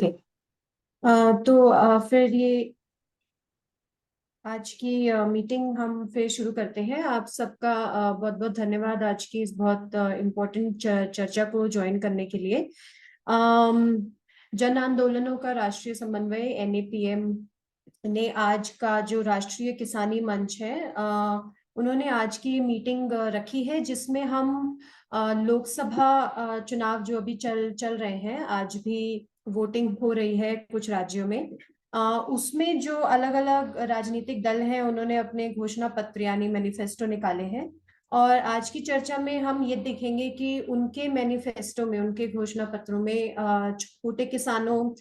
Okay. तो फिर ये आज की मीटिंग हम फिर शुरू करते हैं। आप सबका बहुत बहुत धन्यवाद आज की इस बहुत इम्पोर्टेंट चर्चा को ज्वाइन करने के लिए। जन आंदोलनों का राष्ट्रीय समन्वय NAPM ने आज का जो राष्ट्रीय किसानी मंच है, उन्होंने आज की मीटिंग रखी है, जिसमें हम लोकसभा चुनाव जो अभी चल चल रहे हैं, आज भी वोटिंग हो रही है कुछ राज्यों में। उसमें जो अलग अलग राजनीतिक दल हैं, उन्होंने अपने घोषणा पत्र यानी मैनिफेस्टो निकाले हैं। और आज की चर्चा में हम ये देखेंगे कि उनके मैनिफेस्टो में, उनके घोषणा पत्रों में छोटे किसानों,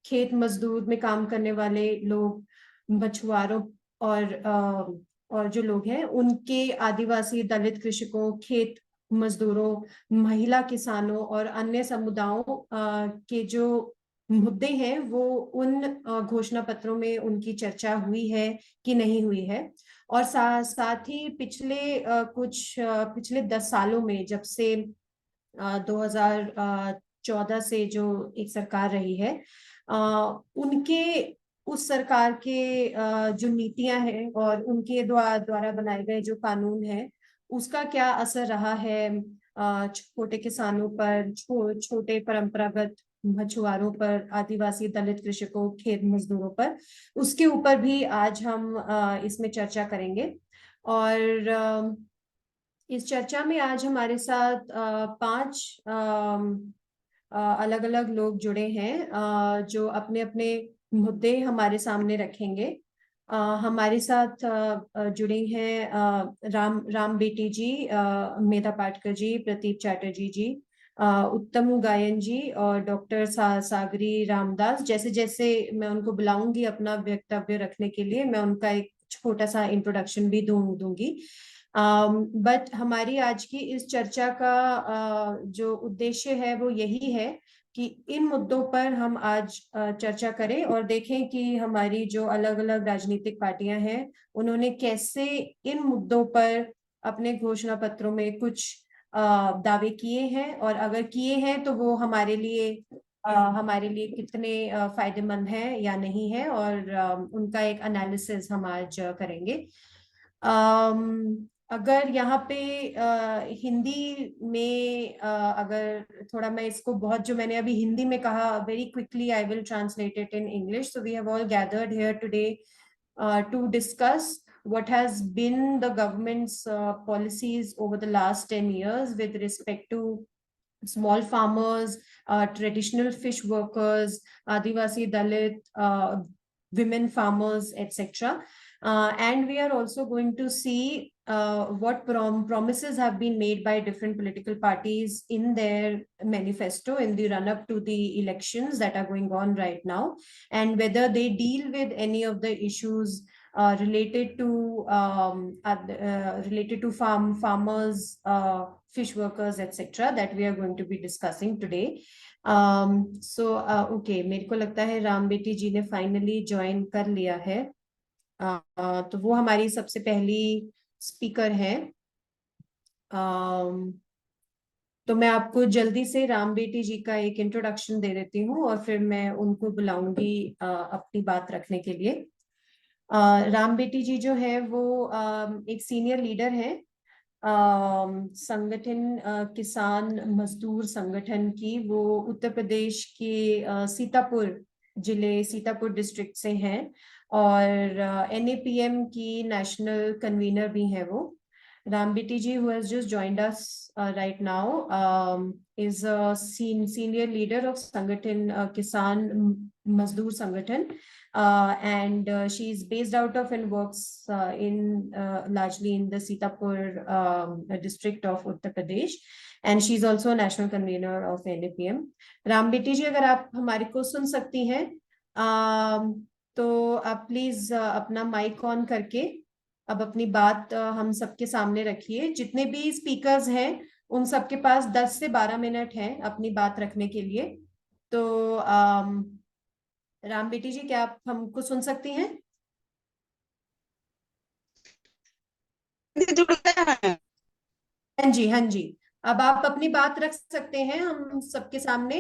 खेत मजदूर में काम करने वाले लोग, मछुआरों और जो लोग हैं उनके, आदिवासी दलित कृषकों, खेत मजदूरों, महिला किसानों और अन्य समुदायों के जो मुद्दे हैं, वो उन घोषणा पत्रों में उनकी चर्चा हुई है कि नहीं हुई है। और साथ ही पिछले 10 सालों में, जब से 2014 से जो एक सरकार रही है, उनके उस सरकार के जो नीतियां हैं और उनके द्वारा बनाए गए जो कानून हैं, उसका क्या असर रहा है छोटे किसानों पर, छोटे परंपरागत मछुआरों पर, आदिवासी दलित कृषकों, खेत मजदूरों पर, उसके ऊपर भी आज हम इसमें चर्चा करेंगे। और इस चर्चा में आज हमारे साथ 5 अलग अलग लोग जुड़े हैं, जो अपने अपने मुद्दे हमारे सामने रखेंगे। हमारे साथ जुड़े हैं राम बेटी जी, मेधा पाटकर जी, प्रदीप चैटर्जी जी, उत्तम गायन जी और डॉक्टर सागरी रामदास। जैसे जैसे मैं उनको बुलाऊंगी अपना वक्तव्य रखने के लिए, मैं उनका एक छोटा सा इंट्रोडक्शन भी दूंगी। बट हमारी आज की इस चर्चा का जो उद्देश्य है वो यही है कि इन मुद्दों पर हम आज चर्चा करें और देखें कि हमारी जो अलग अलग राजनीतिक पार्टियां हैं, उन्होंने कैसे इन मुद्दों पर अपने घोषणा पत्रों में कुछ दावे किए हैं, और अगर किए हैं तो वो हमारे लिए कितने फायदेमंद हैं या नहीं है, और उनका एक एनालिसिस हम आज करेंगे। अगर यहाँ पे हिंदी में अगर थोड़ा मैं इसको बहुत, जो मैंने अभी हिंदी में कहा, very quickly I will translate it in English. So we have all gathered here today to discuss what has been the government's policies over the last 10 years with respect to small farmers, traditional fish workers, Adivasi Dalit, women farmers, etc. And we are also going to see what promises have been made by different political parties in their manifesto in the run up to the elections that are going on right now, and whether they deal with any of the issues related to farmers, fish workers, etc. that we are going to be discussing today. Okay, मेरे को लगता है राम बेटी जी ने finally join कर लिया है। तो वो हमारी सबसे पहली स्पीकर है। तो मैं आपको जल्दी से राम बेटी जी का एक इंट्रोडक्शन दे देती हूँ और फिर मैं उनको बुलाऊंगी अपनी बात रखने के लिए। राम बेटी जी जो है वो एक सीनियर लीडर है संगठन, किसान मजदूर संगठन की। वो उत्तर प्रदेश के सीतापुर डिस्ट्रिक्ट से हैं, और NAPM की नेशनल कन्वीनर भी हैं वो। Ram Biti ji, who has just joined us right now, is a senior leader of Sangathan, Kisan Mazdoor Sangathan, and she is based out of and works largely in the Sitapur district of Uttar Pradesh, and she is also a national convener of NAPM. Ram Biti ji, अगर आप हमारे को सुन सकती हैं, तो आप please अपना mic on करके अब अपनी बात हम सबके सामने रखिए। जितने भी स्पीकर्स हैं, उन सबके पास 10 से 12 मिनट हैं अपनी बात रखने के लिए। तो राम बेटी जी, क्या आप हमको सुन सकती हैं? हाँ जी, हाँ जी। अब आप अपनी बात रख सकते हैं हम सबके सामने।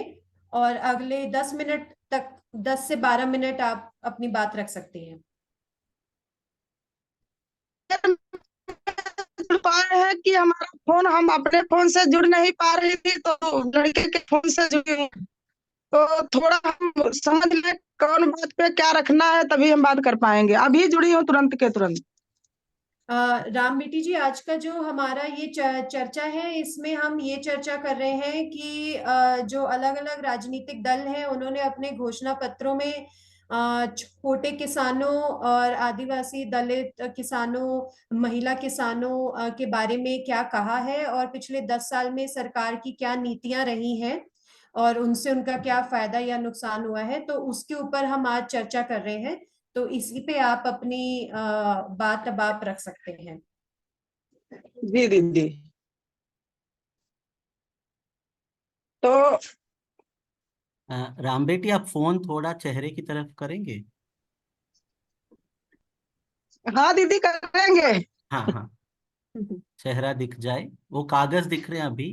और अगले 10 मिनट तक, 10 से 12 मिनट आप अपनी बात रख सकती हैं। जुड़ पा रहे हैं कि हमारा फोन, हम अपने फोन से जुड़ नहीं पा रही थी तो लड़के के फोन से जुड़ी हूँ। तो थोड़ा हम समझ लें कौन बात पे क्या रखना है, तभी हम बात कर पाएंगे। अभी जुड़ी हूँ तुरंत के तुरंत। राम बेटी जी, आज का जो हमारा ये चर्चा है, इसमें हम ये चर्चा कर रहे हैं कि जो अलग अलग राजनीतिक दल हैं, उन्होंने अपने घोषणा पत्रों में छोटे किसानों और आदिवासी दलित किसानों, महिला किसानों के बारे में क्या कहा है, और पिछले 10 साल में सरकार की क्या नीतियां रही हैं और उनसे उनका क्या फायदा या नुकसान हुआ है, तो उसके ऊपर हम आज चर्चा कर रहे हैं। तो इसी पे आप अपनी बात अब आप रख सकते हैं। जी दीदी। तो राम बेटी, आप फोन थोड़ा चेहरे की तरफ करेंगे? हाँ दीदी, करेंगे। हाँ हाँ, चेहरा दिख जाए, वो कागज दिख रहे हैं अभी।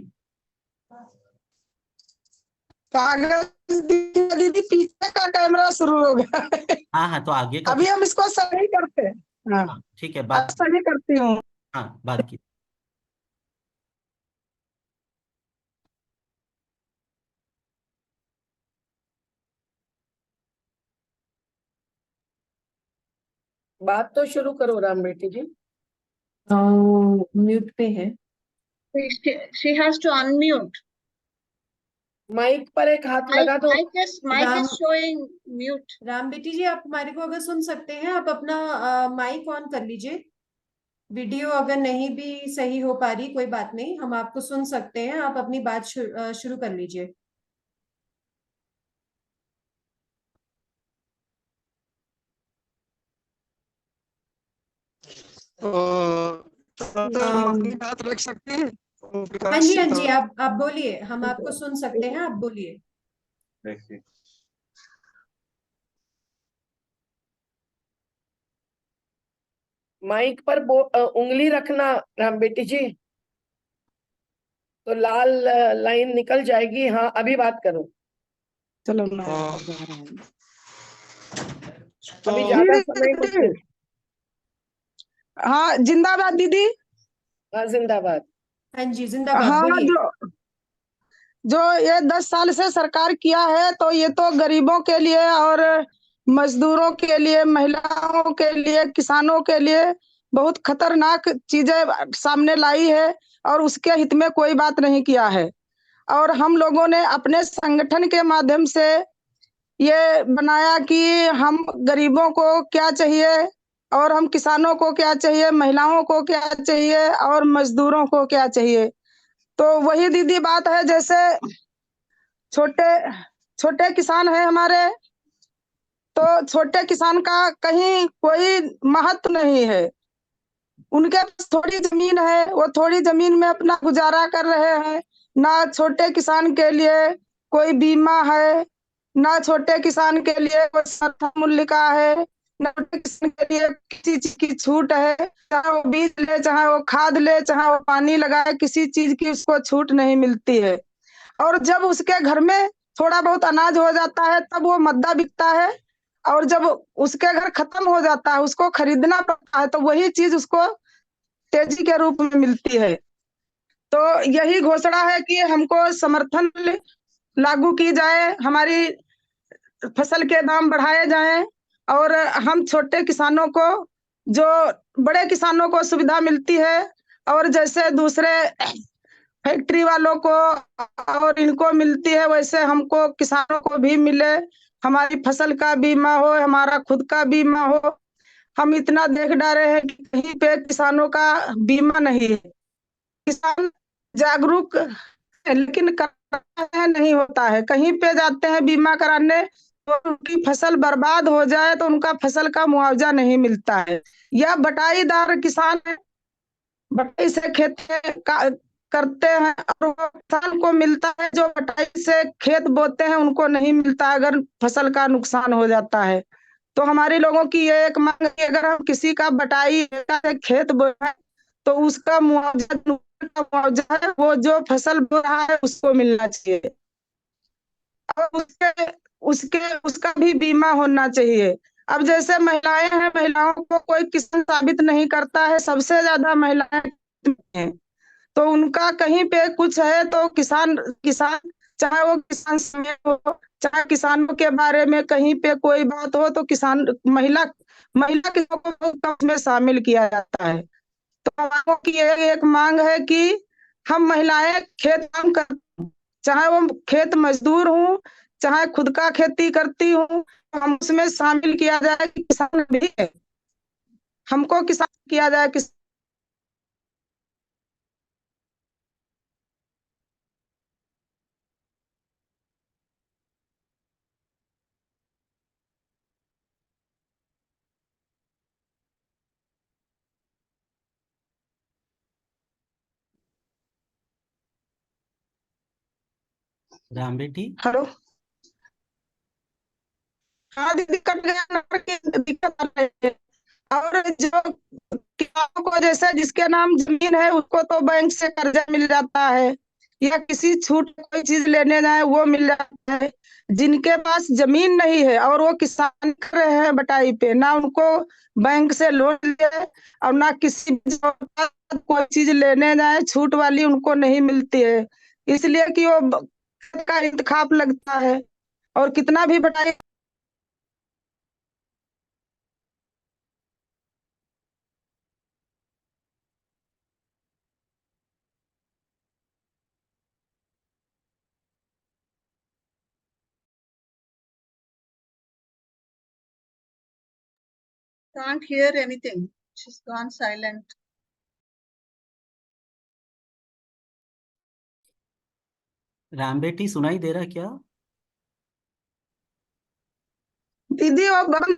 कागज दीदी, पीछे का कैमरा शुरू हो गया है। हाँ हाँ, तो आगे का अभी हम इसको सही करते हैं। हाँ, हाँ ठीक है, अब बात। सही करती हूँ। हाँ, बात की। बात तो शुरू करो राम बेटी जी। म्यूट पे है। She has to unmute. Mic पर एक हाथ Mic, लगा दो। mic is showing mute. Ram बेटी जी, आप हमारे को अगर सुन सकते हैं, आप अपना माइक ऑन कर लीजिए। वीडियो अगर नहीं भी सही हो पा रही, कोई बात नहीं, हम आपको सुन सकते हैं। आप अपनी बात शुरू कर लीजिए। तो हम अपनी बात रख सकते हैं। हाँ जी, हाँ जी, आप बोलिए, हम आपको सुन सकते हैं, आप बोलिए। माइक पर उंगली रखना राम बेटी जी, तो लाल लाइन निकल जाएगी। हाँ, अभी बात करो। चलो मैं अभी ज्यादा समय नहीं। हाँ, जिंदाबाद दीदी। हाँ, जिंदाबाद। हाँ जी, जिंदाबाद, हाँ, बोलिए। जो जो ये 10 साल से सरकार किया है, तो ये तो गरीबों के लिए और मजदूरों के लिए, महिलाओं के लिए, किसानों के लिए बहुत खतरनाक चीजें सामने लाई है, और उसके हित में कोई बात नहीं किया है। और हम लोगों ने अपने संगठन के माध्यम से ये बनाया कि हम गरीबों को क्या चाहिए, और हम किसानों को क्या चाहिए, महिलाओं को क्या चाहिए, और मजदूरों को क्या चाहिए। तो वही दीदी बात है, जैसे छोटे छोटे किसान है हमारे, तो छोटे किसान का कहीं कोई महत्व नहीं है। उनके पास थोड़ी जमीन है, वो थोड़ी जमीन में अपना गुजारा कर रहे हैं। ना छोटे किसान के लिए कोई बीमा है, ना छोटे किसान के लिए कोई समर्थन मूल्य का है, ना छोटे किसान के लिए किसी चीज की छूट है। चाहे वो बीज ले, चाहे वो खाद ले, चाहे वो पानी लगाए, किसी चीज की उसको छूट नहीं मिलती है। और जब उसके घर में थोड़ा बहुत अनाज हो जाता है, तब वो मद्दा बिकता है। और जब उसके घर खत्म हो जाता है, उसको खरीदना पड़ता है, तो वही चीज उसको तेजी के रूप में मिलती है। तो यही घोषणा है कि हमको समर्थन मूल्य लागू की जाए, हमारी फसल के दाम बढ़ाए जाएं, और हम छोटे किसानों को, जो बड़े किसानों को सुविधा मिलती है, और जैसे दूसरे फैक्ट्री वालों को और इनको मिलती है, वैसे हमको किसानों को भी मिले। हमारी फसल का बीमा हो, हमारा खुद का बीमा हो। हम इतना देख डारे हैं कि कहीं पे किसानों का बीमा नहीं है। किसान जागरूक है, लेकिन कराता है नहीं होता है। कहीं पे जाते हैं बीमा कराने, तो उनकी फसल बर्बाद हो जाए तो उनका फसल का मुआवजा नहीं मिलता है। यह बटाईदार किसान है, बटाई से खेती करते हैं, और वो किसान को मिलता है जो बटाई से खेत बोते हैं, उनको नहीं मिलता अगर फसल का नुकसान हो जाता है। तो हमारे लोगों की ये एक मांग है कि अगर हम किसी का बटाई का खेत बोए हैं, तो उसका मुआवजा, नुकसान का मुआवजा है, वो जो फसल बो रहा है उसको मिलना चाहिए। और उसके उसके उसका भी बीमा होना चाहिए। अब जैसे महिलाएं हैं, महिलाओं को कोई किसान साबित नहीं करता है, सबसे ज्यादा महिलाएं हैं। तो उनका कहीं पे कुछ है तो किसान किसान चाहे वो किसान समेत हो, चाहे किसानों के बारे में कहीं पे कोई बात हो, तो किसान महिला महिला किसानों को उसमें शामिल किया जाता है। तो हम लोगों की ये एक मांग है कि हम महिलाएं खेत काम कर, चाहे वो खेत मजदूर हूँ, चाहे खुद का खेती करती हूँ, तो हम उसमें शामिल किया जाए कि किसान भी है, हमको किसान किया जाए किस। राम बेटी। हेलो। हाँ दीदी, कट गया नेटवर्क की दिक्कत आ रही है। और जो किसानों को, जैसे जिसके नाम जमीन है उसको तो बैंक से कर्जा मिल जाता है, या किसी छूट कोई चीज लेने जाए वो मिल जाता है। जिनके पास जमीन नहीं है और वो किसान कर रहे हैं बटाई पे, ना उनको बैंक से लोन ले और ना किसी कोई चीज लेने जाए छूट वाली उनको नहीं मिलती है। इसलिए कि वो का इंतखाब लगता है, और कितना भी बटाई। Can't hear anything. She's gone silent. Ram बेटी सुनाई दे रहा क्या? दीदी वो बंद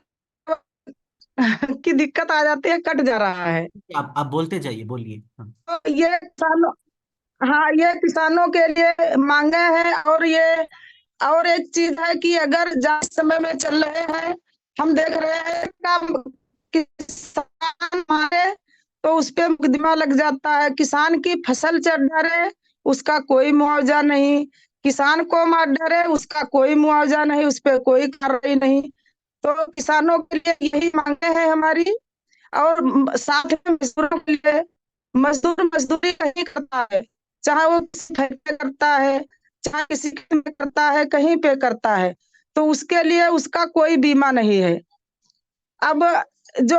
की दिक्कत आ जाती है, कट जा रहा है। आप बोलते जाइए, बोलिए। हाँ। तो ये किसानों, हाँ ये किसानों के लिए मांगे हैं। और ये और एक चीज है कि अगर जांच समय में चल रहे हैं, हम देख रहे हैं किसान मारे तो उस पे मुकदमा लग जाता है, किसान की फसल चढ़ डरे उसका कोई मुआवजा नहीं, किसान को मार डरे उसका कोई मुआवजा नहीं, उस पे कोई कार्रवाई नहीं। तो किसानों के लिए यही मांगे हैं हमारी। और साथ में मजदूरों के लिए, मजदूर मजदूरी कहीं करता है, चाहे वो किसी फैक्ट्री करता है, चाहे किसी खेत में करता है, कहीं पे करता है, तो उसके लिए उसका कोई बीमा नहीं है। अब जो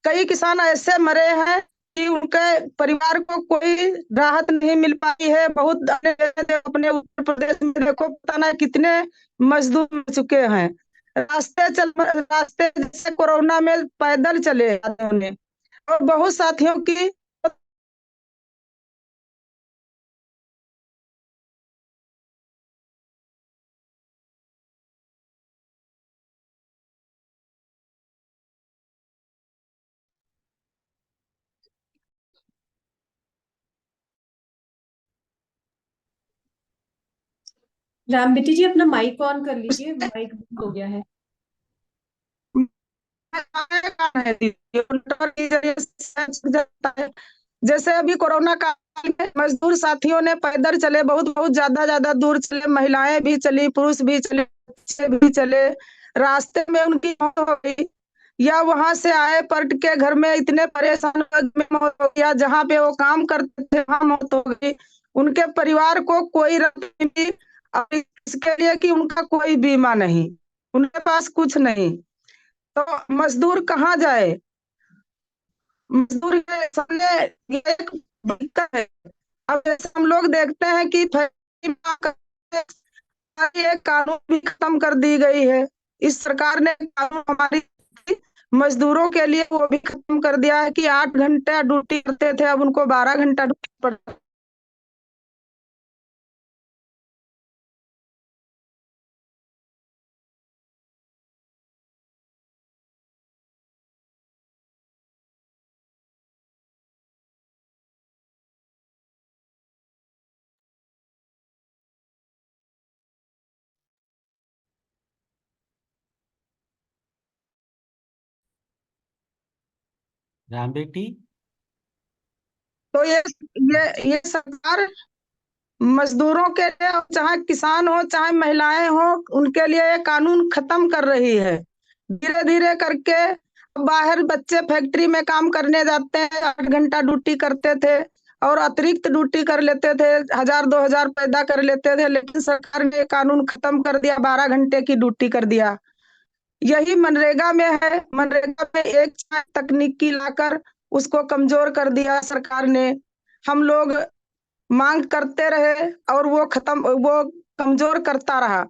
कई किसान ऐसे मरे हैं कि उनके परिवार को कोई राहत नहीं मिल पाई है। बहुत अपने उत्तर प्रदेश में देखो, पता नहीं कितने मजदूर मर चुके हैं, रास्ते जैसे कोरोना में पैदल चले जाते उन्हें। और बहुत साथियों की। राम बेटी जी, अपना माइक ऑन कर लीजिए, माइक बंद हो गया है। जैसे अभी कोरोना काल में मजदूर साथियों ने पैदल चले, बहुत बहुत ज्यादा ज्यादा दूर चले, महिलाएं भी चली, पुरुष भी चले, बच्चे भी चले, रास्ते में उनकी मौत हो गई, या वहां से आए पलट के घर में इतने परेशान हो गए, में मौत हो गया, जहाँ पे वो काम करते थे वहां मौत हो गई। उनके परिवार को कोई रकम नहीं मिली, और इसके लिए कि उनका कोई बीमा नहीं, उनके पास कुछ नहीं। तो मजदूर कहाँ जाए? मजदूर के सामने ये एक दिक्कत है। अब जैसे हम लोग देखते हैं कि ये कानून भी खत्म कर दी गई है, इस सरकार ने कानून हमारी मजदूरों के लिए वो भी खत्म कर दिया है कि 8 घंटा ड्यूटी करते थे, अब उनको 12 घंटा ड्यूटी पड़ती। राम बेटी। तो ये सरकार मजदूरों के लिए, चाहे किसान हो चाहे महिलाएं हो, उनके लिए ये कानून खत्म कर रही है धीरे धीरे करके। बाहर बच्चे फैक्ट्री में काम करने जाते हैं, 8 घंटा ड्यूटी करते थे और अतिरिक्त ड्यूटी कर लेते थे, 1000-2000 पैदा कर लेते थे, लेकिन सरकार ने कानून खत्म कर दिया, 12 घंटे की ड्यूटी कर दिया। यही मनरेगा में है। मनरेगा में एक तकनीकी लाकर उसको कमजोर कर दिया सरकार ने। हम लोग मांग करते रहे और वो कमजोर करता रहा,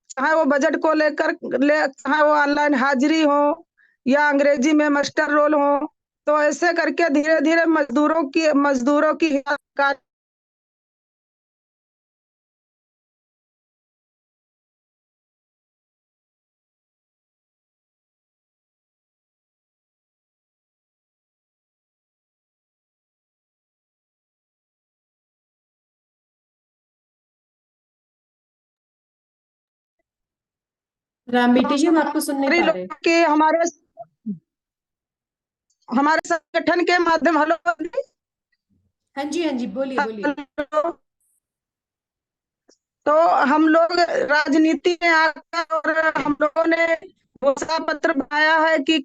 चाहे वो बजट को चाहे वो ऑनलाइन हाजिरी हो या अंग्रेजी में मास्टर रोल हो। तो ऐसे करके धीरे धीरे मजदूरों की राम बेटी जी, हम आपको सुन नहीं पा रहे। के हमारे संगठन के माध्यम, हेलो, हाँ जी, हाँ जी, बोलिए बोलिए। तो हम लोग राजनीति में आकर और हम लोगों ने घोषणा पत्र बनाया है कि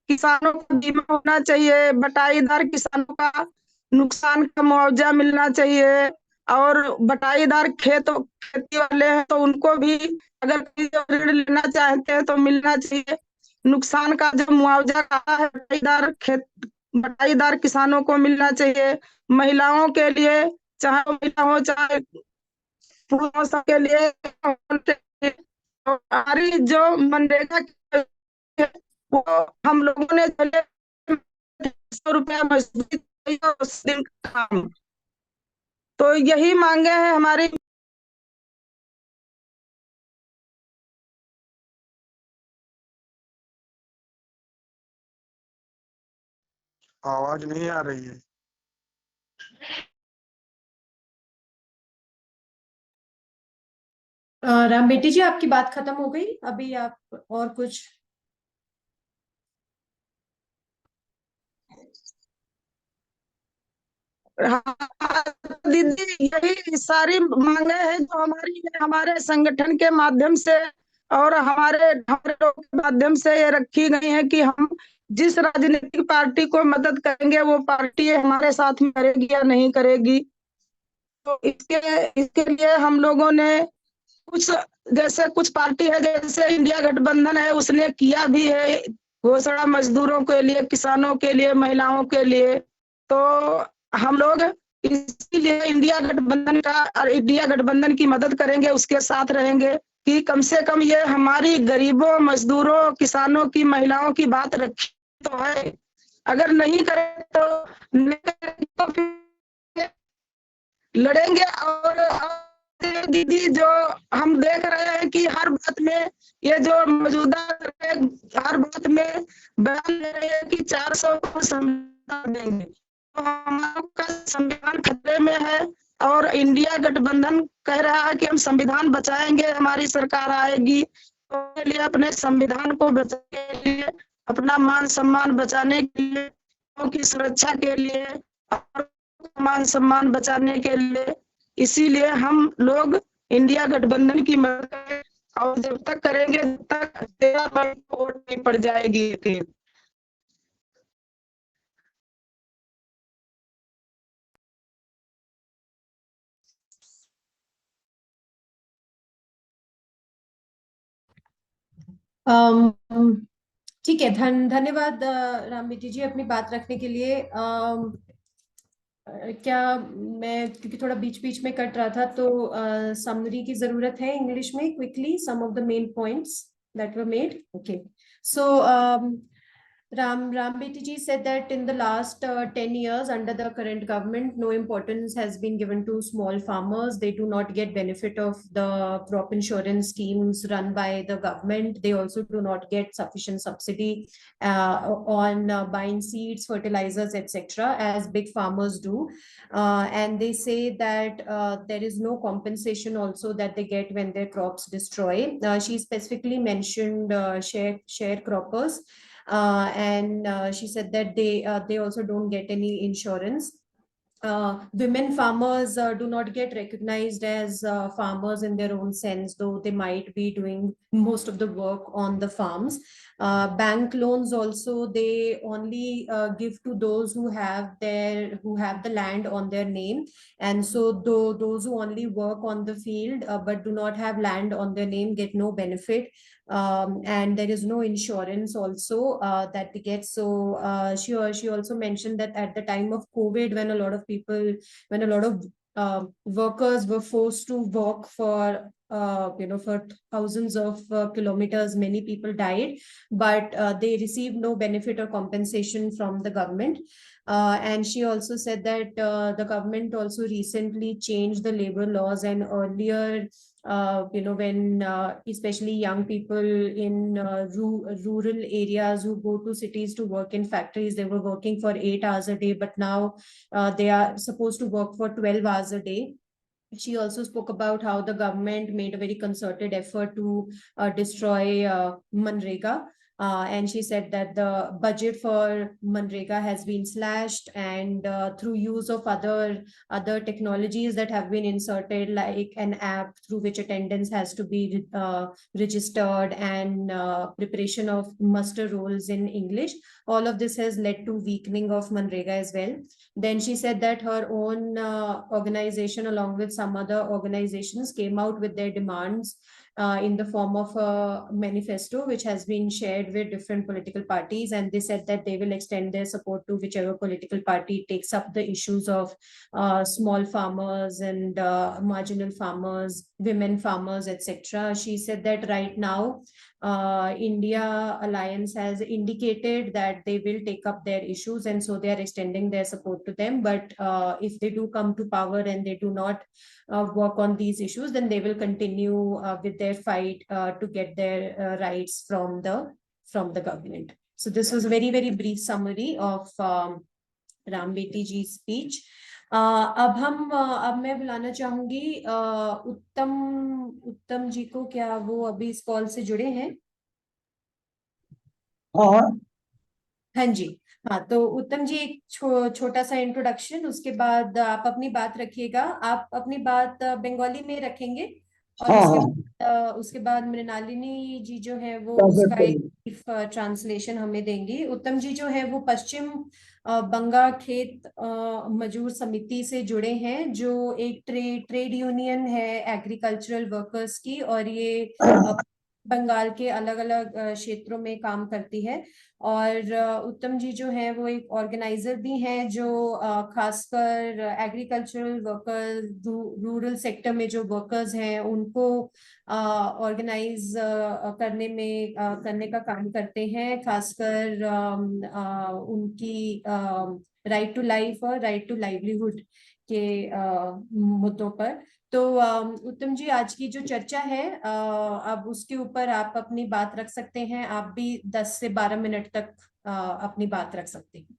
किसानों का बीमा होना चाहिए, बटाईदार किसानों का नुकसान का मुआवजा मिलना चाहिए, और बटाईदार खेती वाले हैं तो उनको भी अगर ऋण लेना चाहते हैं तो मिलना चाहिए। नुकसान का जो मुआवजा कहा है बटाईदार किसानों को मिलना चाहिए। महिलाओं के लिए, चाहे वो महिला हो चाहे पुरुषों के लिए, हमारी जो मनरेगा वो हम लोगों ने 100 रुपया मजदूरी उस दिन काम। तो यही मांगे हैं हमारी। आवाज नहीं आ रही है। राम बेटी जी, आपकी बात खत्म हो गई? अभी आप और कुछ? हाँ दीदी, यही सारी मांगे हैं जो हमारे संगठन के माध्यम से और हमारे लोगों के माध्यम से ये रखी गई है कि हम जिस राजनीतिक पार्टी को मदद करेंगे वो पार्टी हमारे साथ में करेगी या नहीं करेगी। तो इसके लिए हम लोगों ने कुछ पार्टी है, जैसे इंडिया गठबंधन है, उसने किया भी है घोषणा मजदूरों के लिए, किसानों के लिए, महिलाओं के लिए। तो हम लोग इसीलिए इंडिया गठबंधन की मदद करेंगे, उसके साथ रहेंगे कि कम से कम ये हमारी गरीबों, मजदूरों, किसानों की, महिलाओं की बात रखी तो है। अगर नहीं करें तो फिर लड़ेंगे। और दीदी, जो हम देख रहे हैं कि हर बात में ये जो मौजूदा हर बात में बयान ले रहे हैं कि 400 को संविधान देंगे, तो हमारा संविधान खतरे में है। और इंडिया गठबंधन कह रहा है कि हम संविधान बचाएंगे, हमारी सरकार आएगी। तो लिए अपने संविधान को बचाने के लिए, अपना मान सम्मान बचाने के लिए, की सुरक्षा के लिए और मान सम्मान बचाने के लिए, इसीलिए हम लोग इंडिया गठबंधन की मदद करें। और जब तक करेंगे तब तक 13 मई को वोट नहीं पड़ जाएगी। ठीक है, धन्यवाद राम बेटी जी अपनी बात रखने के लिए। क्या मैं, क्योंकि थोड़ा बीच बीच में कट रहा था, तो समरी की जरूरत है इंग्लिश में, quickly some of the main points that were made. Okay, so Ram Beti ji said that in the last 10 years under the current government, no importance has been given to small farmers. They do not get benefit of the crop insurance schemes run by the government. They also do not get sufficient subsidy on buying seeds, fertilizers, etc., as big farmers do. And they say that there is no compensation also that they get when their crops destroy. She specifically mentioned sharecroppers. And she said that they also don't get any insurance. women farmers do not get recognized as farmers in their own sense, though they might be doing most of the work on the farms. Bank loans also, they only give to those who have the land on their name, and so those who only work on the field but do not have land on their name get no benefit. And there is no insurance also that they get. So she also mentioned that at the time of COVID, when a lot of workers were forced to walk for for thousands of kilometers, many people died, but they received no benefit or compensation from the government. And she also said that the government also recently changed the labor laws, and earlier when especially young people in rural areas who go to cities to work in factories, they were working for 8 hours a day, but now they are supposed to work for 12 hours a day. She also spoke about how the government made a very concerted effort to destroy Manrega. And she said that the budget for Manrega has been slashed, and through use of other technologies that have been inserted, like an app through which attendance has to be registered, and preparation of muster rolls in English, all of this has led to weakening of Manrega as well. Then she said that her own organization, along with some other organizations, came out with their demands in the form of a manifesto, which has been shared with different political parties. And they said that they will extend their support to whichever political party takes up the issues of small farmers and marginal farmers, women farmers, etc. She said that right now, India Alliance has indicated that they will take up their issues, and so they are extending their support to them. But if they do come to power and they do not work on these issues, then they will continue with their fight to get their rights from the government. So this was a very, very brief summary of Ram बेटी जी speech. अब मैं बुलाना चाहूंगी उत्तम जी को. क्या वो अभी इस कॉल से जुड़े हैं? हाँ जी. हाँ, तो उत्तम जी एक छोटा सा इंट्रोडक्शन, उसके बाद आप अपनी बात रखिएगा. आप अपनी बात बंगाली में रखेंगे, और उसके बाद मृणालिनी जी जो है वो उसका एक ट्रांसलेशन हमें देंगी. उत्तम जी जो है वो पश्चिम बंगाल खेत मजदूर समिति से जुड़े हैं, जो एक ट्रेड यूनियन है एग्रीकल्चरल वर्कर्स की, और ये बंगाल के अलग अलग क्षेत्रों में काम करती है. और उत्तम जी जो है वो एक ऑर्गेनाइजर भी हैं, जो खासकर एग्रीकल्चरल वर्कर्स, रूरल सेक्टर में जो वर्कर्स हैं उनको ऑर्गेनाइज करने का काम करते हैं, खासकर उनकी राइट टू लाइफ और राइट टू लाइवलीहुड के मुद्दों पर. तो उत्तम जी, आज की जो चर्चा है, अब उसके ऊपर आप अपनी बात रख सकते हैं. आप भी 10 से 12 मिनट तक अपनी बात रख सकते हैं.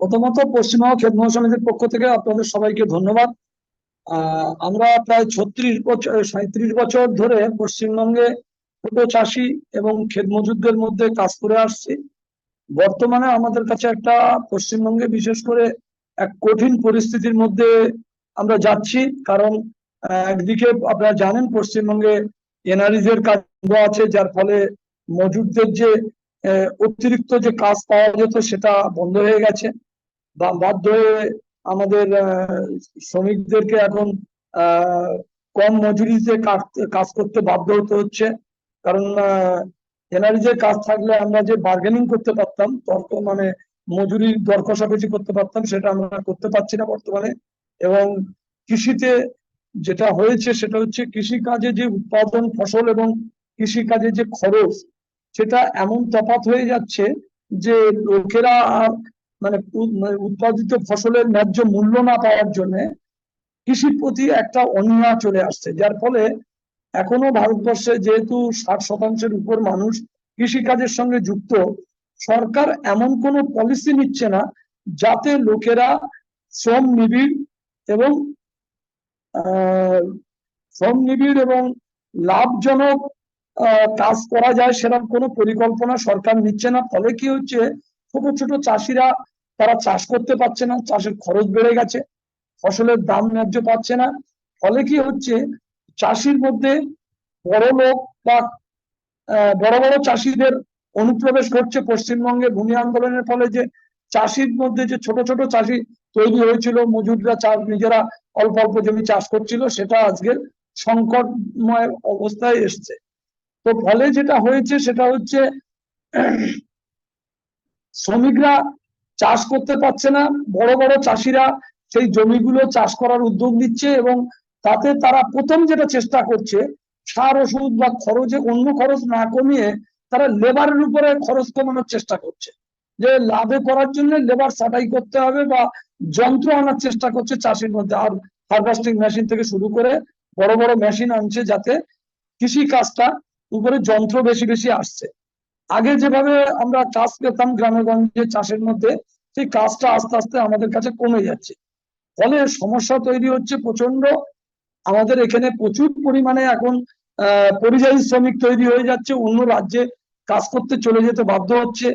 প্রথমত পশ্চিমবঙ্গ ক্ষেত মজদুর সমিতির পক্ষ থেকে আপনাদের সবাইকে ধন্যবাদ. আমরা প্রায় 37 বছর ধরে পশ্চিমবঙ্গে ছোট চাষি এবং ক্ষেত মজুরদের মধ্যে কাজ করে আসছি. বর্তমানে আমাদের কাছে একটা পশ্চিমবঙ্গে বিশেষ করে এক কঠিন পরিস্থিতির মধ্যে আমরা যাচ্ছি, কারণ একদিকে আপনারা জানেন পশ্চিমবঙ্গে এনআরইজি এর কাজ আছে, যার ফলে মজুরদের যে অতিরিক্ত যে কাজ পাওয়া যেত সেটা বন্ধ হয়ে গেছে. বাধ্য হয়ে আমাদের শ্রমিকদেরকে এখন কম মজুরিতে কাজ করতে বাধ্য হতে হচ্ছে, কারণ এনআরইজি এর কাজ থাকলে আমরা যে বার্গেনিং করতে পারতাম, মানে মজুরির দর কষাকষি করতে পারতাম, সেটা আমরা করতে পারছি না বর্তমানে. এবং কৃষিতে যেটা হয়েছে সেটা হচ্ছে কৃষিকাজে যে উৎপাদন ফসল এবং কৃষিকাজে যে খরচ, সেটা এমন তফাৎ হয়ে যাচ্ছে যে লোকেরা মানে উৎপাদিত ফসলের ন্যায্য মূল্য না পাওয়ার জন্য কৃষির প্রতি একটা অনীহা চলে আসছে, যার ফলে এখনো ভারতবর্ষে যেহেতু 60% উপর মানুষ কৃষিকাজের সঙ্গে যুক্ত, সরকার এমন কোনো পলিসি নিচ্ছে না যাতে লোকেরা শ্রম নিবিড় এবং লাভজনক কাজ করা যায়, সেরকম কোনো পরিকল্পনা সরকার নিচ্ছে না. ফলে কি হচ্ছে, ছোট ছোট চাষিরা তারা চাষ করতে পারছে না, চাষের খরচ বেড়ে গেছে, ফসলের দাম ন্যায্য পাচ্ছে না। ফলে কি হচ্ছে, চাষির মধ্যে বড় লোক বা বড় বড় চাষিদের অনুপ্রবেশ ঘটছে পশ্চিমবঙ্গে ভূমি আন্দোলনের ফলে। যে চাষির মধ্যে যে ছোট ছোট চাষি তৈরি হয়েছিল, মজুররা চাষ নিজেরা অল্প অল্প জমি চাষ করছিল, সেটা আজকে সংকটময় অবস্থায় এসছে। তো ফলে যেটা হয়েছে সেটা হচ্ছে শ্রমিকরা চাষ করতে পারছে না, বড় বড় চাষিরা সেই জমিগুলো চাষ করার উদ্যোগ নিচ্ছে, এবং তাতে তারা প্রথম যেটা চেষ্টা করছে, সার ওষুধ বা খরচে অন্য খরচ না কমিয়ে তারা লেবারের উপরে খরচ কমানোর চেষ্টা করছে, যে লাভে করার জন্য লেবার ছাঁটাই করতে হবে বা যন্ত্র আনার চেষ্টা করছে চাষির মধ্যে। আর হারভেস্টিং মেশিন থেকে শুরু করে বড় বড় মেশিন আনছে, যাতে কৃষি কাজটা উপরে যন্ত্র বেশি বেশি আসছে। আগে যেভাবে আমরা কাজ পেতাম গ্রামে গঞ্জে চাষের মধ্যে, সেই কাজটা আস্তে আস্তে আমাদের কাছে কমে যাচ্ছে। ফলে সমস্যা তৈরি হচ্ছে প্রচন্ড। আমাদের এখানে প্রচুর পরিমাণে এখন পরিযায়ী শ্রমিক তৈরি হয়ে যাচ্ছে, অন্য রাজ্যে কাজ করতে চলে যেতে বাধ্য হচ্ছে।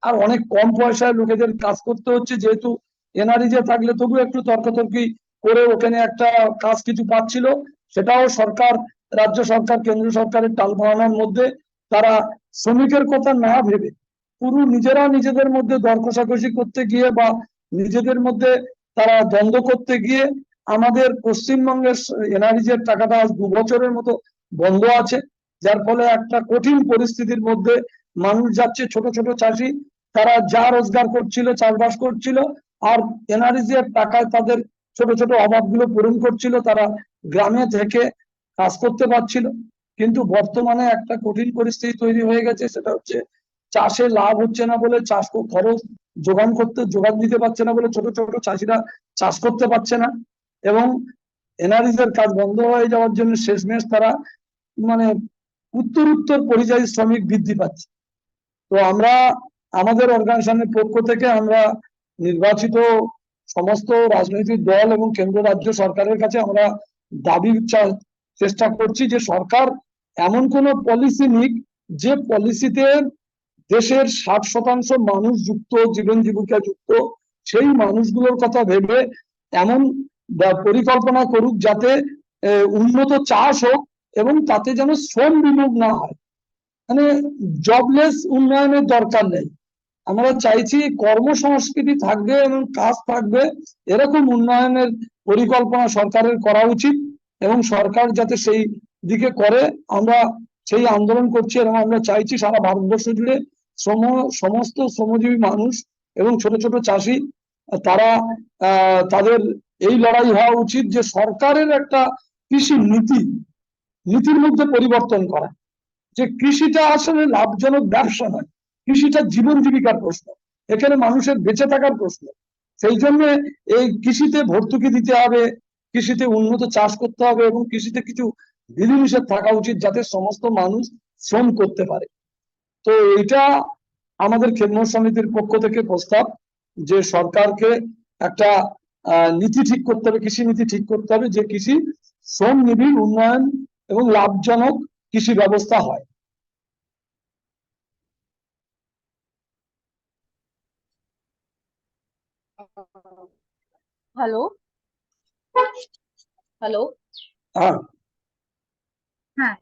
আর অনেক কম পয়সায় লোকেদের কাজ করতে হচ্ছে, যেহেতু এনআরইজে থাকলে তবু একটু তর্কাতর্কি করে ওখানে একটা কাজ কিছু পাচ্ছিল, সেটাও সরকার, রাজ্য সরকার, কেন্দ্র সরকারের টাল বাহানার মধ্যে তারা শ্রমিকের কথা না ভেবে পুরো নিজেরা নিজেদের মধ্যে দর কষাকষি করতে গিয়ে বা নিজেদের মধ্যে তারা দ্বন্দ্ব করতে গিয়ে আমাদের পশ্চিমবঙ্গের এনআরইজের টাকাটা আজ 2 বছরের মতো বন্ধ আছে, যার ফলে একটা কঠিন পরিস্থিতির মধ্যে মানুষ যাচ্ছে। ছোট ছোট চাষি তারা যা রোজগার করছিল, চাষবাস করছিল, আর এনআরইজের টাকায় তাদের ছোট ছোট অভাবগুলো পূরণ করছিল, তারা গ্রামে থেকে কাজ করতে পারছিল। কিন্তু বর্তমানে একটা কঠিন পরিস্থিতি তৈরি হয়ে গেছে, সেটা হচ্ছে চাষে লাভ হচ্ছে না বলে, চাষ খরচ যোগান দিতে পারছে না বলে ছোট ছোট চাষিরা চাষ করতে পারছে না, এবং এনআরইজের কাজ বন্ধ হয়ে যাওয়ার জন্য শেষমেশ তারা মানে উত্তর পরিযায়ী শ্রমিক বৃদ্ধি পাচ্ছে। তো আমরা আমাদের অর্গানাইজেশনের পক্ষ থেকে আমরা নির্বাচিত সমস্ত রাজনৈতিক দল এবং কেন্দ্র রাজ্য সরকারের কাছে আমরা দাবি চেষ্টা করছি যে সরকার এমন কোন পলিসি নিক, যে পলিসিতে দেশের 60% মানুষ যুক্ত, জীবন জীবিকা যুক্ত, সেই মানুষগুলোর কথা ভেবে এমন পরিকল্পনা করুক যাতে উন্নত চাষ হোক এবং তাতে যেন শ্রম বিনিয়োগ না হয়। মানে জবলেস উন্নয়নের দরকার নেই, আমরা চাইছি কর্মসংস্কৃতি থাকবে এবং কাজ থাকবে, এরকম উন্নয়নের পরিকল্পনা সরকারের করা উচিত, এবং সরকার যাতে সেই দিকে করে আমরা সেই আন্দোলন করছি। এবং আমরা চাইছি সারা ভারতবর্ষ জুড়ে সমস্ত শ্রমজীবী মানুষ এবং ছোট ছোট চাষি তারা তাদের এই লড়াই হওয়া উচিত যে সরকারের একটা কৃষি নীতির মধ্যে পরিবর্তন করা, যে কৃষিটা আসলে লাভজনক ব্যবসা নয়, কৃষিটা জীবন জীবিকার প্রশ্ন, এখানে মানুষের বেঁচে থাকার প্রশ্ন। সেই জন্য এই কৃষিতে ভর্তুকি দিতে হবে, কৃষিতে উন্নত চাষ করতে হবে, এবং কৃষিতে কিছু বিধিনিষেধ থাকা উচিত যাতে সমস্ত মানুষ শ্রম করতে পারে। তো এটা আমাদের খেতমজুর সমিতির পক্ষ থেকে প্রস্তাব যে সরকারকে একটা নীতি ঠিক করতে হবে, কৃষি নীতি ঠিক করতে হবে, যে কৃষি শ্রম নিবিড় উন্নয়ন এবং লাভজনক কৃষি ব্যবস্থা হয়। हेलो हेलो हाँ हाँ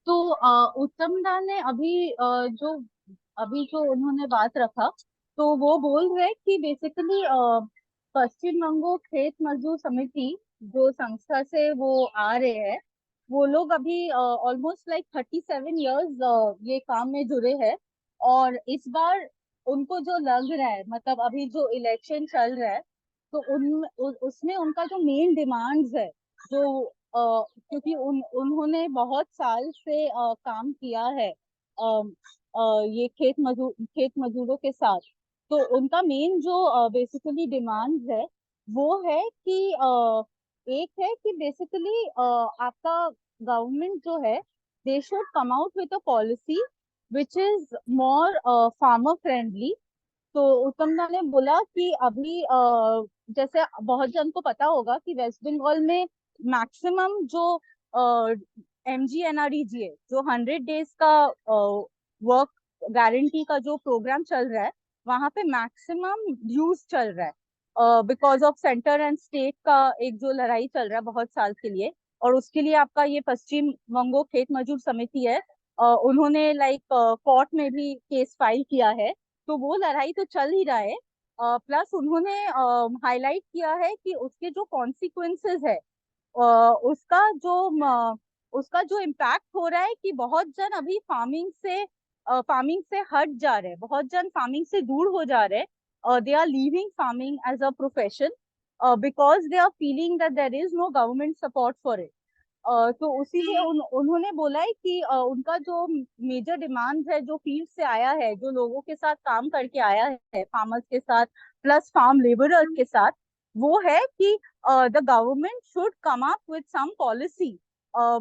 तो उत्तम दा ने अभी जो उन्होंने बात रखा, तो वो बोल रहे कि बेसिकली पश्चिम बंगो खेत मजदूर समिति जो संस्था से वो आ रहे हैं, वो लोग अभी ऑलमोस्ट लाइक 37 इयर्स ये काम में जुड़े हैं। और इस बार उनको जो लग रहा है, मतलब अभी जो इलेक्शन चल रहा है, तो उसमें उनका जो मेन डिमांड्स है, जो क्योंकि उन्होंने बहुत साल से काम किया है ये खेत मजदूरों के साथ। तो उनका मेन जो बेसिकली डिमांड्स है वो है कि एक है कि बेसिकली आपका गवर्नमेंट जो है, they should come out with a policy which is more farmer friendly. तो उत्तम दा ने बोला कि अभी जैसे बहुत जन को पता होगा कि वेस्ट बंगाल में मैक्सिमम जो MGNREGA जो 100 डेज का वर्क गारंटी का जो प्रोग्राम चल रहा है, वहां पे मैक्सिमम ड्यूज चल रहा है because of centre and state का एक जो लड़ाई चल रहा है बहुत साल के लिए। और उसके लिए आपका ये पश्चिम बंगो खेत मजदूर समिति है, उन्होंने लाइक कोर्ट में भी केस फाइल किया है। तो वो लड़ाई तो चल ही रहा है। प्लस उन्होंने हाईलाइट किया है कि उसके जो कॉन्सिक्वेंसेस है, उसका जो इम्पैक्ट हो रहा है कि बहुत जन अभी फार्मिंग से हट जा रहे हैं, बहुत जन फार्मिंग से दूर हो जा रहे हैं। They are leaving farming as a profession because they are feeling that there is no government support for it. तो उसीलिए उन्होंने बोला है कि उनका जो मेजर डिमांड है, जो फील्ड से आया है, जो लोगों के साथ काम करके आया है, फार्मर्स के साथ प्लस फार्म लेबरर्स के साथ, वो है कि the government should come up with some policy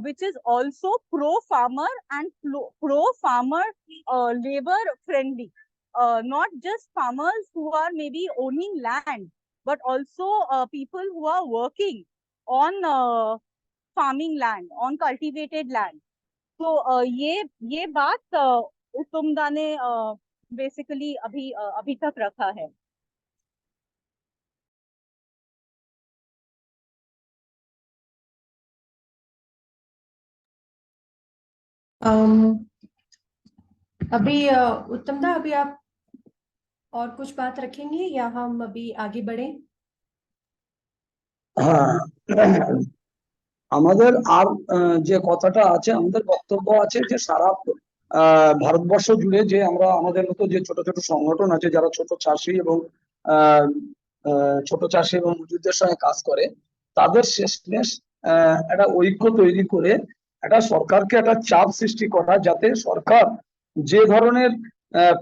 which is also pro farmer and pro farmer labor friendly, not just farmers who are maybe owning land but also people who are working on farming land, on cultivated land. तो ये बात उत्तमदा ने basically अभी तक रखा है। अभी उत्तमदा, अभी आप और कुछ बात रखेंगे या हम अभी आगे बढ़ें? হ্যাঁ, আমাদের আর যে কথাটা আছে, আমাদের বক্তব্য আছে যে সারা ভারতবর্ষ জুড়ে যে আমরা আমাদের মতো যে ছোট ছোট সংগঠন আছে যারা ছোট চাষি এবং মজুরদের সঙ্গে কাজ করে, তাদের শেষমেশ একটা ঐক্য তৈরি করে একটা সরকারকে একটা চাপ সৃষ্টি করা, যাতে সরকার যে ধরনের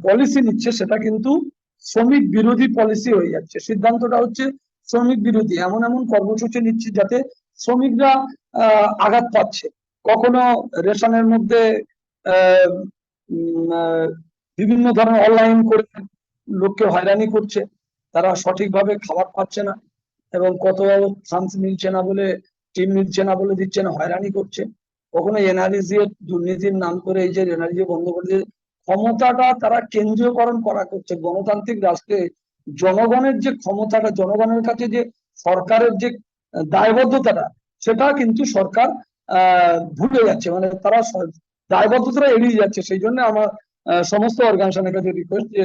পলিসি নিচ্ছে সেটা কিন্তু শ্রমিক বিরোধী পলিসি হয়ে যাচ্ছে। সিদ্ধান্তটা হচ্ছে শ্রমিক বিরোধী, এমন এমন কর্মসূচি নিচ্ছে যাতে শ্রমিকরা আঘাত পাচ্ছে। কখনো রেশনের মধ্যে বিভিন্ন ধরনের অনলাইন করে লোককে হয়রানি করছে, তারা সঠিকভাবে খাবার পাচ্ছে না এবং কত চান্স মিলছে না বলে, টিম মিলছে না বলে দিচ্ছে না, হয়রানি করছে। কখনো এনআরইজি এর দুর্নীতির নাম করে এই যে এনআরইজি বন্ধ করে দিয়ে ক্ষমতাটা তারা কেন্দ্রীয়করণ করা করছে। গণতান্ত্রিক রাষ্ট্রে জনগণের যে ক্ষমতাটা, জনগণের কাছে যে সরকারের যে দায়বদ্ধতাটা, সেটা কিন্তু সরকার ভুলে যাচ্ছে, মানে তারা দায়বদ্ধতা এড়িয়ে যাচ্ছে। সেই জন্য আমার সমস্ত অর্গানাইজেশনের কাছে রিকোয়েস্ট যে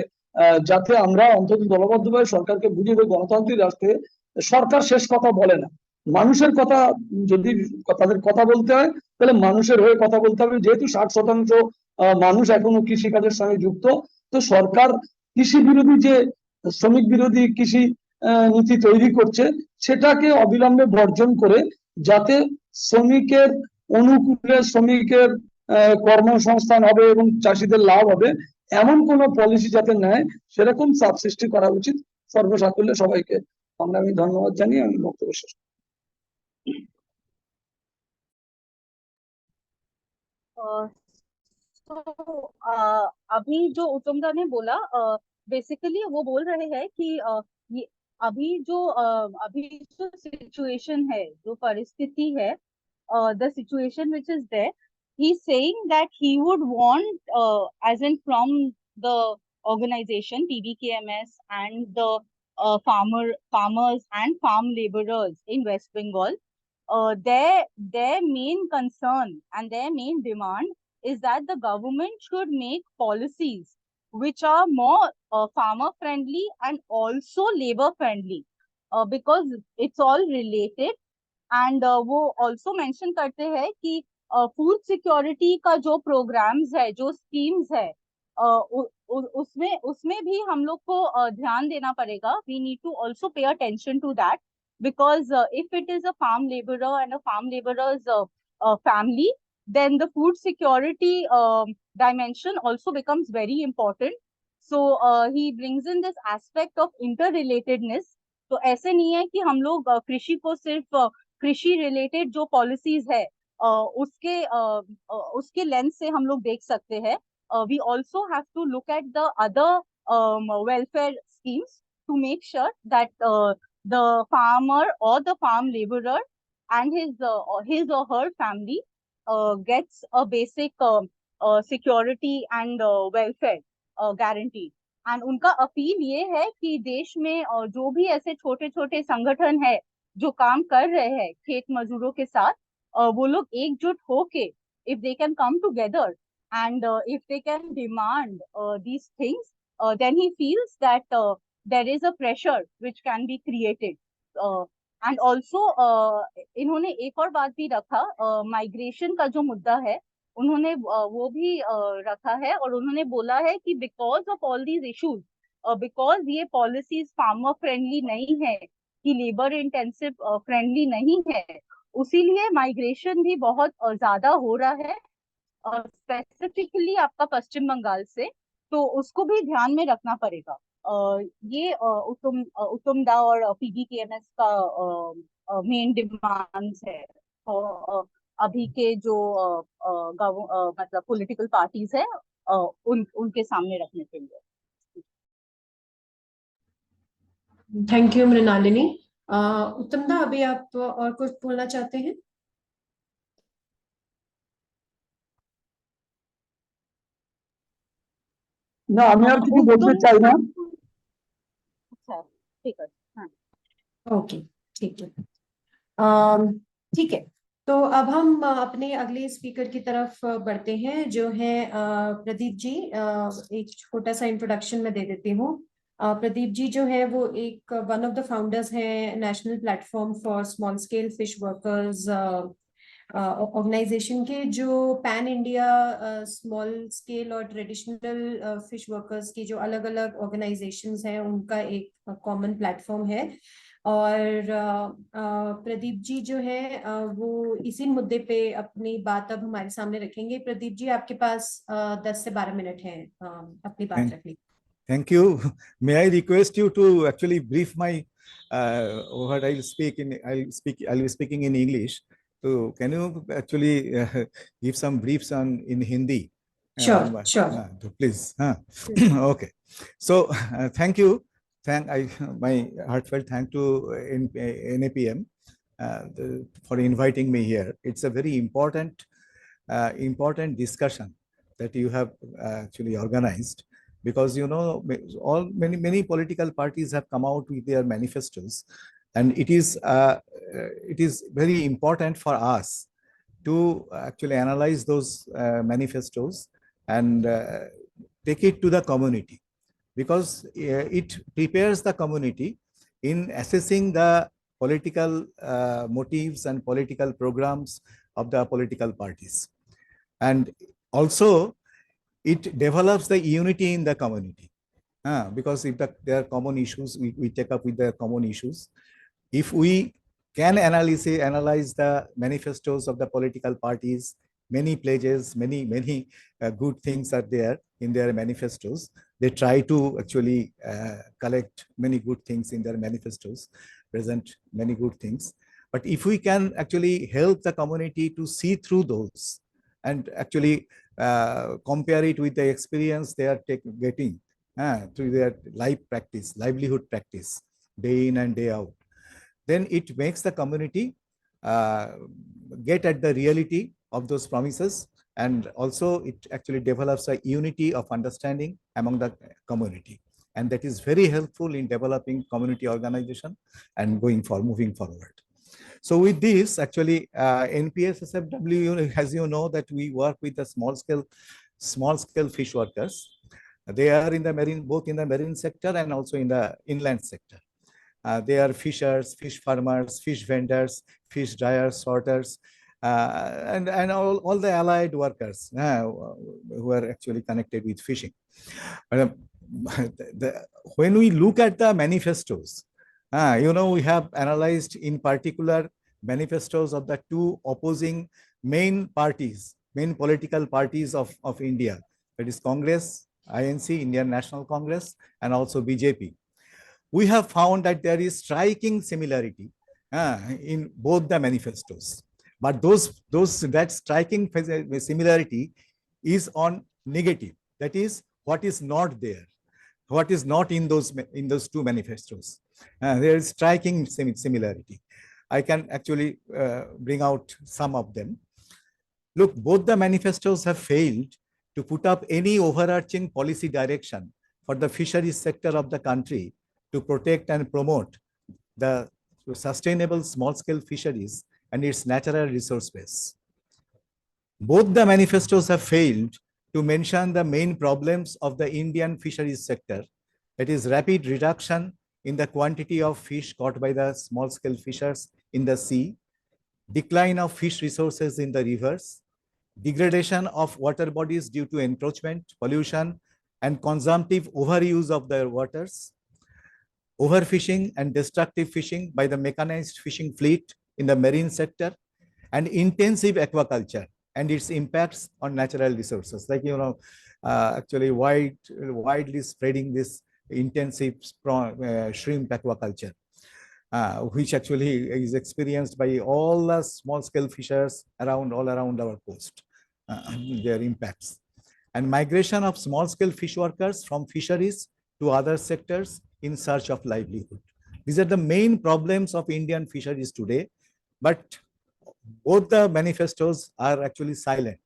যাতে আমরা অন্তত দলবদ্ধভাবে সরকারকে বুঝিয়ে দেব, গণতান্ত্রিক রাষ্ট্রে সরকার শেষ কথা বলে না, মানুষের কথা যদি তাদের কথা বলতে হয় তাহলে মানুষের হয়ে কথা বলতে হবে। যেহেতু 60% মানুষ এখনো কৃষিকাজের সঙ্গে যুক্ত, তো সরকার কৃষি বিরোধী যে শ্রমিক বিরোধী কৃষি নীতি তৈরি করছে সেটাকে অবিলম্বে বর্জন করে, যাতে শ্রমিকের অনুকূলে শ্রমিকের কর্মসংস্থান হবে এবং চাষিদের লাভ হবে, এমন কোন পলিসি যাতে নেয় সেরকম চাপ সৃষ্টি করা উচিত। সর্বসাকুল্যে সবাইকে আমি ধন্যবাদ জানিয়ে আমি বক্তব্য শেষ। अभी जो उत्तमदा ने बोला, बेसिकली वो बोल रहे हैं कि ये अभी जो सिचुएशन है, जो परिस्थिति है, the situation which is there, he's saying that he would want, as in from the organization PBKMS and the farmers and farm laborers in West Bengal, their main concern and their main demand is that the government should make policies which are more farmer friendly and also labor friendly, because it's all related. And वो also mention करते हैं कि food security का जो programmes है, जो schemes है, उसमें भी हम लोग को ध्यान देना पड़ेगा. We need to also pay attention to that, because if it is a farm laborer and a farm laborer's family, then the food security dimension also becomes very important. So he brings in this aspect of interrelatedness. तो ऐसे नहीं है कि हम लोग कृषि को सिर्फ कृषि रिलेटेड जो पॉलिसीज है उसके लेंस से हम लोग देख सकते हैं. We also have to look at the other welfare schemes to make sure that the farmer or the farm labourer and his or her family gets a basic security and welfare guaranteed. And उनका appeal ये है कि देश में जो भी ऐसे छोटे छोटे संगठन है जो काम कर रहे हैं खेत मजदूरों के साथ, वो लोग एकजुट होके if they can come together and if they can demand these things, then he feels that there is a pressure which can be created. And also इन्होंने एक और बात भी रखा, माइग्रेशन का जो मुद्दा है उन्होंने वो भी रखा है, और उन्होंने बोला है कि because of all these issues, because ये पॉलिसीज फार्मर फ्रेंडली नहीं है, कि लेबर इंटेंसिव फ्रेंडली नहीं है, उसीलिए माइग्रेशन भी बहुत ज्यादा हो रहा है, स्पेसिफिकली आपका पश्चिम बंगाल से, तो उसको भी ध्यान में रखना पड़ेगा। ये उत्तम दा और पीडीकेएमएस का मेन डिमांड्स है और अभी के जो मतलब पॉलिटिकल पार्टीज है उनके सामने रखने के लिए। Thank you Mrinalini. उत्तम दा, अभी आप और कुछ बोलना चाहते हैं? না, আমি আর কিছু বলতে চাই না। अच्छा, ठीक है। हाँ, ओके, ठीक है। ठीक है, तो अब हम अपने अगले स्पीकर की तरफ बढ़ते हैं, जो है प्रदीप जी। एक छोटा सा इंट्रोडक्शन मैं दे देती हूँ। प्रदीप जी जो है वो एक वन ऑफ द फाउंडर्स हैं national platform for small scale fish workers organisation के, जो पैन इंडिया स्मॉल स्केल और ट्रेडिशनल फिश वर्कर्स की जो अलग अलग ऑर्गेनाइजेशंस हैं उनका एक कॉमन प्लेटफॉर्म है। और प्रदीप जी जो है वो इसी मुद्दे पे अपनी बात अब हमारे सामने रखेंगे। प्रदीप जी, आपके पास 10 से 12 मिनट है अपनी बात रखने। Thank you. May I request you to actually brief my what I'll speak in. I'll be speaking in English. So can you actually give some briefs on in Hindi? Sure, sure. Please. Okay. So thank you. My heartfelt thank to NAPM for inviting me here. It's a very important discussion that you have actually organized, because you know many political parties have come out with their manifestos, and it is very important for us to actually analyze those manifestos and take it to the community, because it prepares the community in assessing the political motives and political programs of the political parties, and also it develops the unity in the community, because if there are common issues, we take up with the common issues. If we can analyze the manifestos of the political parties, many pledges, many good things are there in their manifestos. They try to actually collect many good things in their manifestos, present many good things. But if we can actually help the community to see through those and actually compare it with the experience they are getting through their livelihood practice, day in and day out, then it makes the community get at the reality of those promises, and also it actually develops a unity of understanding among the community, and that is very helpful in developing community organization and moving forward. So with this, actually, NPSSFW, as you know, that we work with the small scale fish workers. They are in the marine, both in the marine sector and also in the inland sector. They are fishers, fish farmers, fish vendors, fish dryers, sorters, and all the allied workers who are actually connected with fishing. When we look at the manifestos, you know, we have analyzed in particular manifestos of the two opposing main political parties of India, that is Congress, INC, Indian National Congress, and also BJP. We have found that there is striking similarity in both the manifestos, but that striking similarity is on negative, that is what is not there, what is not in those two manifestos. There is striking similarity. I can actually bring out some of them. Look, both the manifestos have failed to put up any overarching policy direction for the fisheries sector of the country to protect and promote the sustainable small-scale fisheries and its natural resource base. Both the manifestos have failed to mention the main problems of the Indian fisheries sector, that is rapid reduction in the quantity of fish caught by the small-scale fishers in the sea, decline of fish resources in the rivers, degradation of water bodies due to encroachment, pollution, and consumptive overuse of their waters, overfishing and destructive fishing by the mechanized fishing fleet in the marine sector, and intensive aquaculture and its impacts on natural resources, like, actually widely spreading this intensive shrimp aquaculture, which actually is experienced by all the small-scale fishers all around our coast, their impacts. And migration of small-scale fish workers from fisheries to other sectors in search of livelihood. These are the main problems of Indian fisheries today, but both the manifestos are actually silent.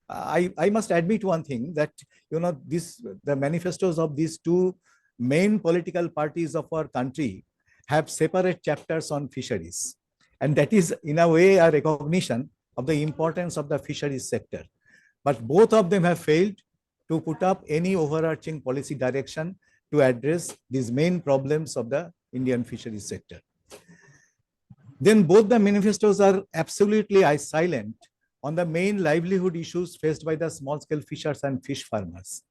I must admit one thing, that the manifestos of these two main political parties of our country have separate chapters on fisheries, and that is in a way a recognition of the importance of the fisheries sector. But both of them have failed to put up any overarching policy direction to address these main problems of the Indian fisheries sector. Then both the manifestos are absolutely silent on the main livelihood issues faced by the small-scale fishers and fish farmers.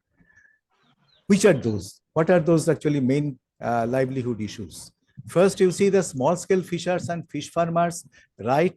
Which are those? What are those actually main livelihood issues? First, you see the small-scale fishers and fish farmers' right